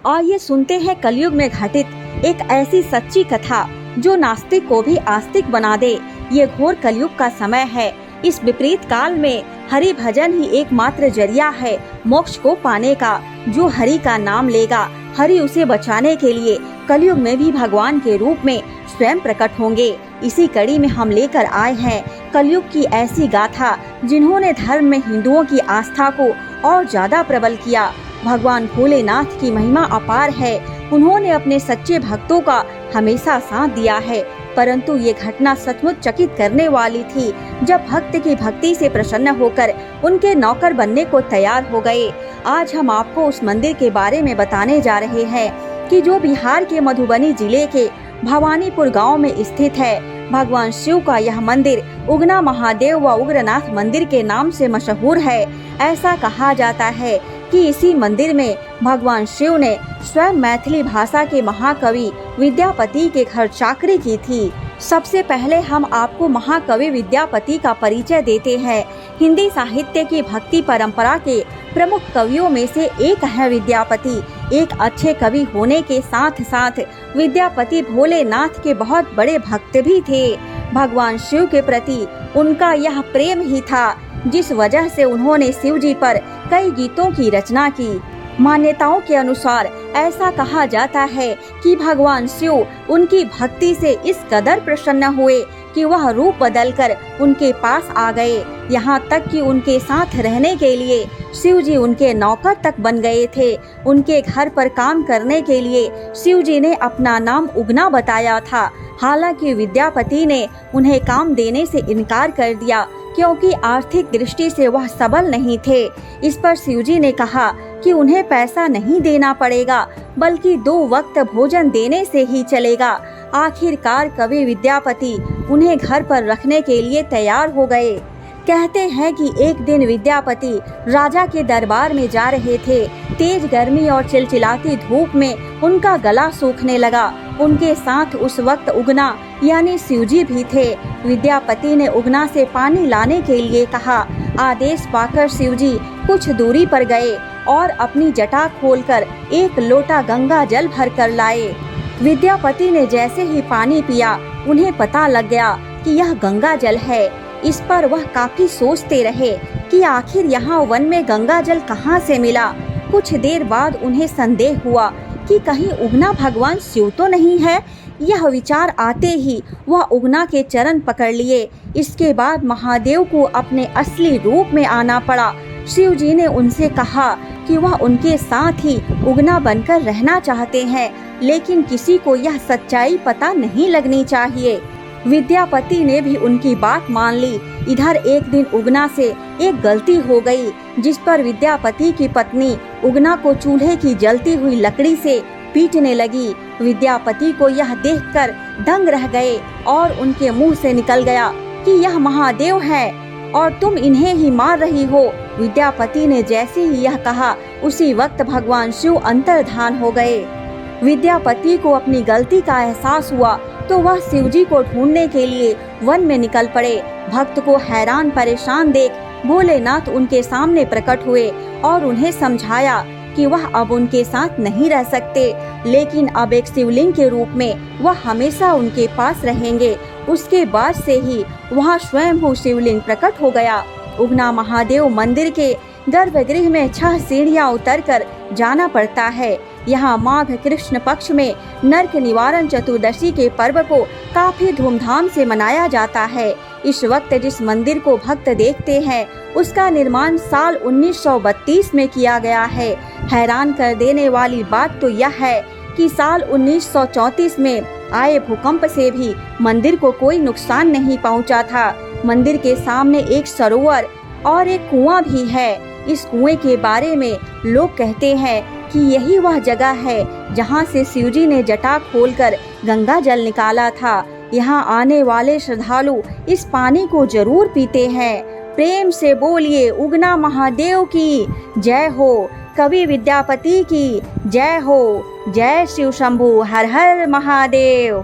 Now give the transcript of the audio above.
आइए सुनते हैं कलयुग में घटित एक ऐसी सच्ची कथा जो नास्तिक को भी आस्तिक बना दे। ये घोर कलयुग का समय है। इस विपरीत काल में हरि भजन ही एकमात्र जरिया है मोक्ष को पाने का। जो हरि का नाम लेगा, हरि उसे बचाने के लिए कलयुग में भी भगवान के रूप में स्वयं प्रकट होंगे। इसी कड़ी में हम लेकर आए हैं कलयुग की ऐसी गाथा जिन्होंने धर्म में हिंदुओं की आस्था को और ज्यादा प्रबल किया। भगवान भोलेनाथ की महिमा अपार है। उन्होंने अपने सच्चे भक्तों का हमेशा साथ दिया है। परंतु ये घटना सचमुच चकित करने वाली थी जब भक्त की भक्ति से प्रसन्न होकर उनके नौकर बनने को तैयार हो गए। आज हम आपको उस मंदिर के बारे में बताने जा रहे हैं कि जो बिहार के मधुबनी जिले के भवानीपुर गांव में स्थित है। भगवान शिव का यह मंदिर उगना महादेव व उग्रनाथ मंदिर के नाम से मशहूर है। ऐसा कहा जाता है कि इसी मंदिर में भगवान शिव ने स्वयं मैथिली भाषा के महाकवि विद्यापति के घर चाकरी की थी। सबसे पहले हम आपको महाकवि विद्यापति का परिचय देते हैं। हिंदी साहित्य की भक्ति परंपरा के प्रमुख कवियों में से एक है विद्यापति। एक अच्छे कवि होने के साथ साथ विद्यापति भोलेनाथ के बहुत बड़े भक्त भी थे। भगवान शिव के प्रति उनका यह प्रेम ही था जिस वजह से उन्होंने शिव जी पर कई गीतों की रचना की। मान्यताओं के अनुसार ऐसा कहा जाता है कि भगवान शिव उनकी भक्ति से इस कदर प्रसन्न हुए कि वह रूप बदलकर उनके पास आ गए। यहाँ तक कि उनके साथ रहने के लिए शिव जी उनके नौकर तक बन गए थे। उनके घर पर काम करने के लिए शिव जी ने अपना नाम उगना बताया था। हालांकि विद्यापति ने उन्हें काम देने से इनकार कर दिया क्योंकि आर्थिक दृष्टि से वह सबल नहीं थे। इस पर शिवजी ने कहा कि उन्हें पैसा नहीं देना पड़ेगा बल्कि 2 वक्त भोजन देने से ही चलेगा। आखिरकार कवि विद्यापति उन्हें घर पर रखने के लिए तैयार हो गए। कहते हैं कि एक दिन विद्यापति राजा के दरबार में जा रहे थे। तेज गर्मी और चिलचिलाती धूप में उनका गला सूखने लगा। उनके साथ उस वक्त उगना यानी शिवजी भी थे। विद्यापति ने उगना से पानी लाने के लिए कहा। आदेश पाकर शिवजी कुछ दूरी पर गए और अपनी जटा खोलकर 1 लोटा गंगा जल भर कर लाए। विद्यापति ने जैसे ही पानी पिया उन्हें पता लग गया कि यह गंगा जल है। इस पर वह काफी सोचते रहे कि आखिर यहाँ वन में गंगा जल कहाँ से मिला। कुछ देर बाद उन्हें संदेह हुआ कि कहीं उगना भगवान शिव तो नहीं है। यह विचार आते ही वह उगना के चरण पकड़ लिए। इसके बाद महादेव को अपने असली रूप में आना पड़ा। शिव जी ने उनसे कहा कि वह उनके साथ ही उगना बनकर रहना चाहते हैं, लेकिन किसी को यह सच्चाई पता नहीं लगनी चाहिए। विद्यापति ने भी उनकी बात मान ली। इधर एक दिन उगना से एक गलती हो गई जिस पर विद्यापति की पत्नी उगना को चूल्हे की जलती हुई लकड़ी से पीटने लगी। विद्यापति को यह देखकर दंग रह गए और उनके मुंह से निकल गया कि यह महादेव है और तुम इन्हें ही मार रही हो। विद्यापति ने जैसे ही यह कहा उसी वक्त भगवान शिव अंतर्धान हो गए। विद्यापति को अपनी गलती का एहसास हुआ तो वह शिवजी को ढूंढने के लिए वन में निकल पड़े। भक्त को हैरान परेशान देख भोलेनाथ उनके सामने प्रकट हुए और उन्हें समझाया कि वह अब उनके साथ नहीं रह सकते, लेकिन अब एक शिवलिंग के रूप में वह हमेशा उनके पास रहेंगे। उसके बाद से ही वहाँ स्वयं शिवलिंग प्रकट हो गया। उगना महादेव मंदिर के गर्भगृह में 6 सीढ़ियां उतरकर जाना पड़ता है। यहाँ माघ कृष्ण पक्ष में नरक निवारण चतुर्दशी के पर्व को काफी धूमधाम से मनाया जाता है। इस वक्त जिस मंदिर को भक्त देखते हैं उसका निर्माण साल 1932 में किया गया है। हैरान कर देने वाली बात तो यह है कि साल 1934 में आए भूकंप से भी मंदिर को कोई नुकसान नहीं पहुंचा था। मंदिर के सामने एक सरोवर और एक कुआं भी है। इस कुएं के बारे में लोग कहते हैं कि यही वह जगह है जहां से शिवजी ने जटा खोलकर गंगा जल निकाला था। यहाँ आने वाले श्रद्धालु इस पानी को जरूर पीते हैं। प्रेम से बोलिए उगना महादेव की जय हो, कवि विद्यापति की जय हो। जय शिव शंभू, हर हर महादेव।